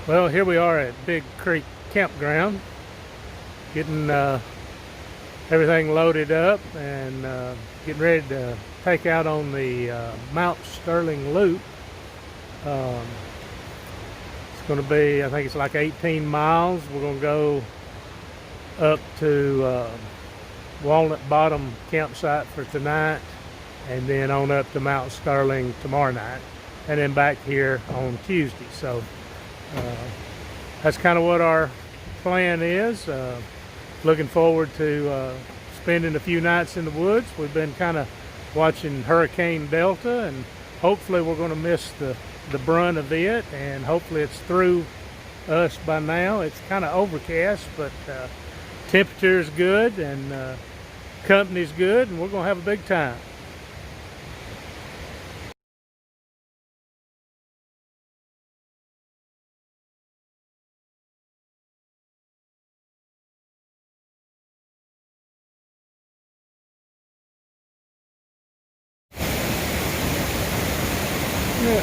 Well, here we are at Big Creek Campground, getting everything loaded up and getting ready to take out on the Mount Sterling Loop. Um, it's going to be, I think it's like 18 miles. We're going to go up to Walnut Bottom campsite for tonight, and then on up to Mount Sterling tomorrow night, and then back here on Tuesday. So that's kind of what our plan is. Looking forward to spending a few nights in the woods. We've been kind of watching Hurricane Delta, and hopefully we're going to miss the brunt of it, and hopefully it's through us by now. It's kind of overcast, but temperature is good and company's good, and we're going to have a big time.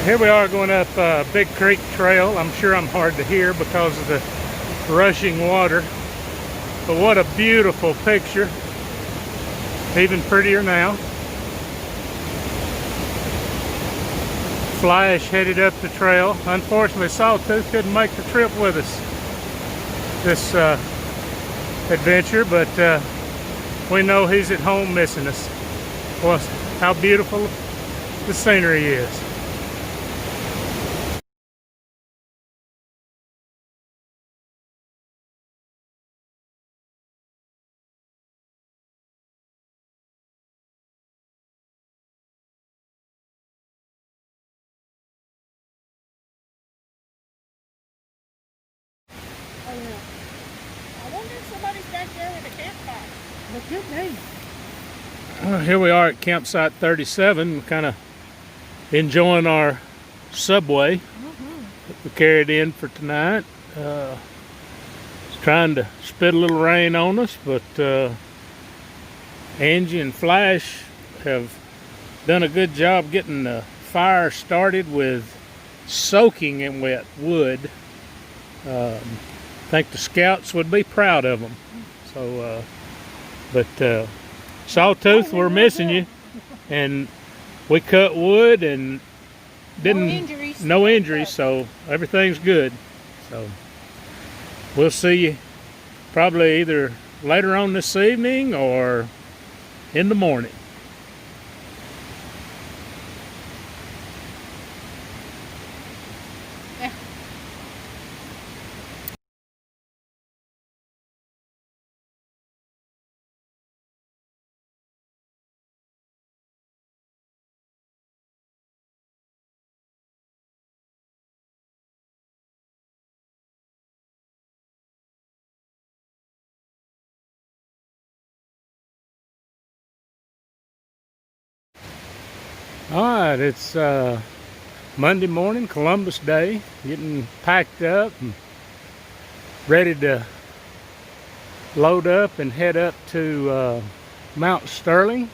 Here we are going up Big Creek Trail. I'm sure I'm hard to hear because of the rushing water, but what a beautiful picture. Even prettier now. Flash headed up the trail. Unfortunately, Sawtooth couldn't make the trip with us this adventure, but we know he's at home missing us. Well, how beautiful the scenery is. Oh yeah. I wonder if somebody's back there with a campfire. It could be. Here we are at campsite 37, kind of enjoying our Subway that we carried in for tonight. It's trying to spit a little rain on us, but Angie and Flash have done a good job getting the fire started with soaking in wet wood. I think the scouts would be proud of them. So, but Sawtooth, we're missing you, and we cut wood and didn't no injuries, so everything's good. So we'll see you probably either later on this evening or in the morning. All right, it's Monday morning, Columbus Day, getting packed up and ready to load up and head up to Mount Sterling.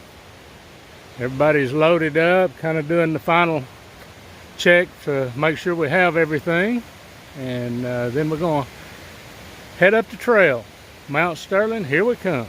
Everybody's loaded up, kind of doing the final check to make sure we have everything, and then we're going to head up the trail. Mount Sterling, here we come.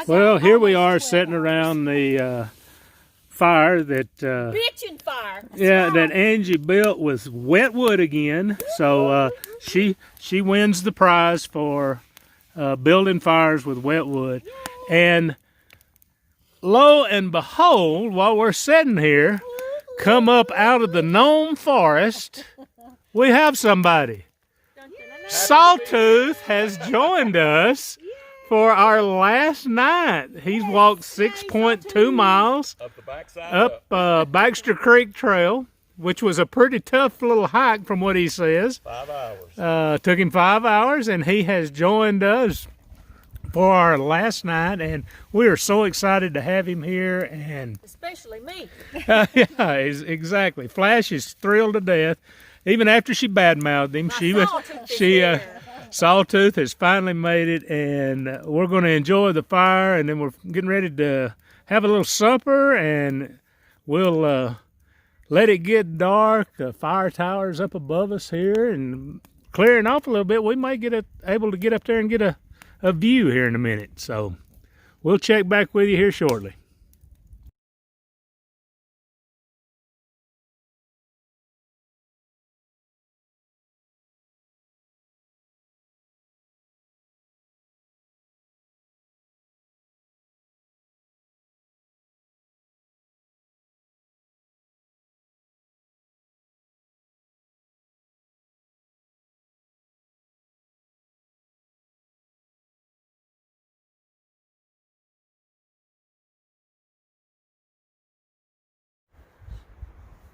Well, here we are sitting around the fire that Bitchin' fire. yeah, that Angie built with wet wood again. So she wins the prize for building fires with wet wood. And lo and behold, while we're sitting here, come up out of the gnome forest, we have somebody. Sawtooth has joined us for our last night. He's walked 6.2 miles Up the backside. up Baxter Creek Trail, which was a pretty tough little hike from what he says. 5 hours. Took him 5 hours, and he has joined us for our last night, and we are so excited to have him here. And Especially me. yeah, exactly. Flash is thrilled to death. Even after she badmouthed him, Sawtooth has finally made it, and we're going to enjoy the fire, and then we're getting ready to have a little supper, and we'll let it get dark. The fire tower's up above us here, and clearing off a little bit, we might get able to get up there and get a view here in a minute. So we'll check back with you here shortly.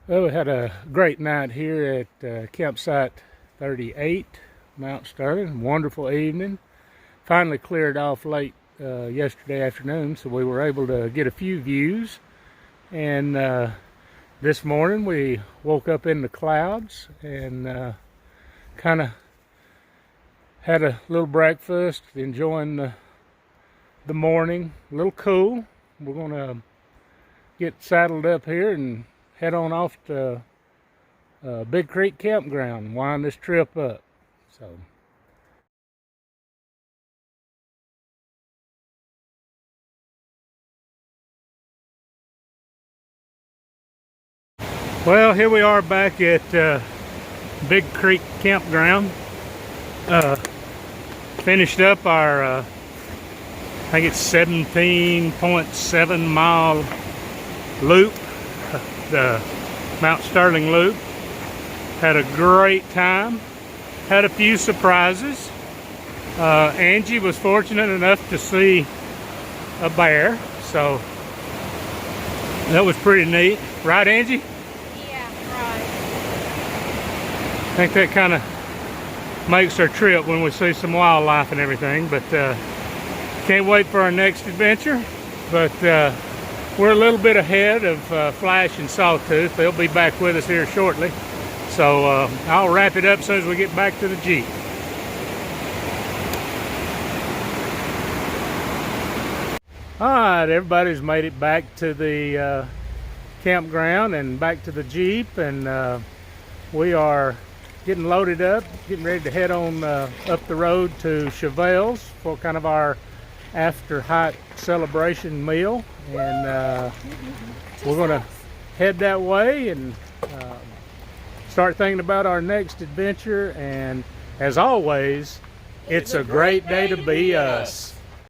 Well, we had a great night here at campsite 38, Mount Sterling. Wonderful evening. Finally cleared off late yesterday afternoon, so we were able to get a few views. And this morning we woke up in the clouds and kind of had a little breakfast, enjoying the morning. A little cool. We're going to get saddled up here and head on off to Big Creek Campground and wind this trip up. So well, here we are back at Big Creek Campground. Finished up our I think it's 17.7 mile loop, the Mount Sterling Loop. Had a great time. Had a few surprises. Angie was fortunate enough to see a bear, so that was pretty neat. Right, Angie? Yeah, right. I think that kind of makes our trip when we see some wildlife and everything, but can't wait for our next adventure. But we're a little bit ahead of Flash and Sawtooth. They'll be back with us here shortly. So I'll wrap it up as soon as we get back to the Jeep. All right, everybody's made it back to the campground and back to the Jeep, and we are getting loaded up, getting ready to head on up the road to Chevelle's for kind of our after hike celebration meal. And we're going to head that way and start thinking about our next adventure. And as always, it's a great day to be us.